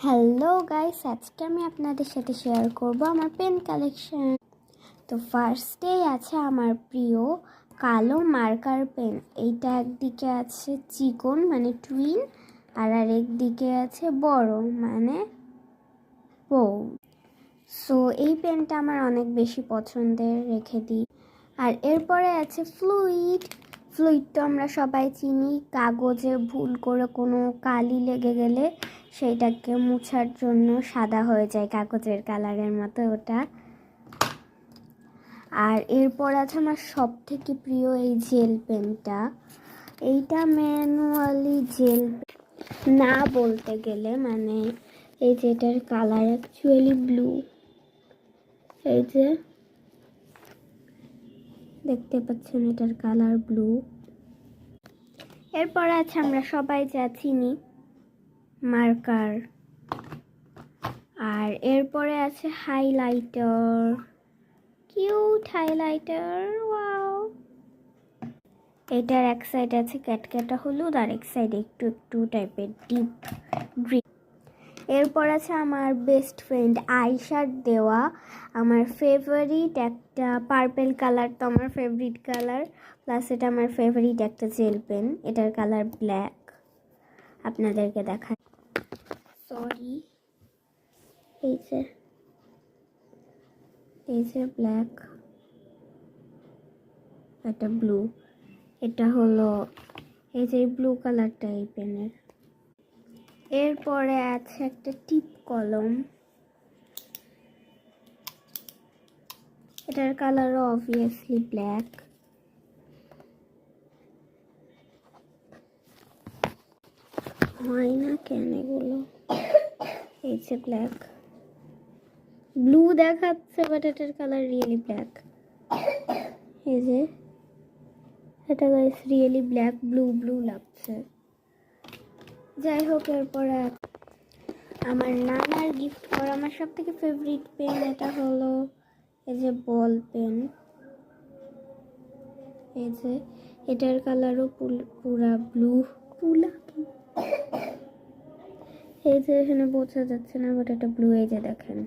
Hello guys, আজকে আমি আপনাদের সাথে শেয়ার করব আমার পেন কালেকশন। তো ফার্স্টেই আছে আমার প্রিয় কালো মার্কার পেন। এইটা একদিকে আছে চিকন মানে টুইন, আর আরেকদিকে আছে বড় মানে বউ। সো এই পেনটা আমার অনেক বেশি পছন্দের, রেখে দিই। আর এরপরে আছে ফ্লুইড। ফ্লুইড তো আমরা সবাই চিনি, কাগজে ভুল করে কোনো কালি লেগে গেলে সেইটাকে মুছার জন্য সাদা হয়ে যায় কাগজের কালারের মতো ওটা। আর এরপর আছে আমার সব থেকে প্রিয় এই জেল পেনটা। এইটা ম্যানুয়ালি জেল না বলতে গেলে, মানে এই যে এটার কালার অ্যাকচুয়ালি ব্লু। এই যে দেখতে পাচ্ছেন এটার কালার ব্লু। এরপর আছে আমরা সবাই যা চিনি মার্কার। আর এরপরে আছে হাইলাইটার, কিউট হাইলাইটার, ওয়াও। এটার এক সাইড আছে ক্যাটক্যাটা হলুদ, আর এক সাইড একটু একটু টাইপের ডিপ গ্রিন। এরপর আছে আমার বেস্ট ফ্রেন্ড আয়শার দেওয়া আমার ফেভারিট একটা পার্পেল কালার, তো আমার ফেভারিট কালার, প্লাস এটা আমার ফেভারিট একটা জেল পেন। এটার কালার ব্ল্যাক, আপনাদেরকে দেখাই, সরি। এই যে ব্ল্যাক, এটা ব্লু, এটা হলো এই যে ব্লু কালারটা এই পেনের। এরপরে আছে একটা টিপ কলম, এটার কালার অবভিয়াসলি ব্ল্যাক। হয় না কেন এগুলো, এই যে ব্ল্যাক, ব্লু দেখাচ্ছে বাট এটার কালার রিয়েলি ব্ল্যাক। এই যে এটা guys really black, blue blue লাগছে। যাই হোক, এরপরে আমার নানার গিফট করা আমার সব থেকে ফেভারিট পেন, এটা হলো এই যে বল পেন। এই যে এটার কালারও পুরা ব্লু, এই যে এখানে বোঝা যাচ্ছে না বাট এটা ব্লু, এই যে দেখেন।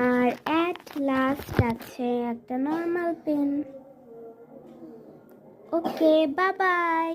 আর অ্যাট লাস্ট আছে একটা নর্মাল পেন। ওকে, বাই বাই।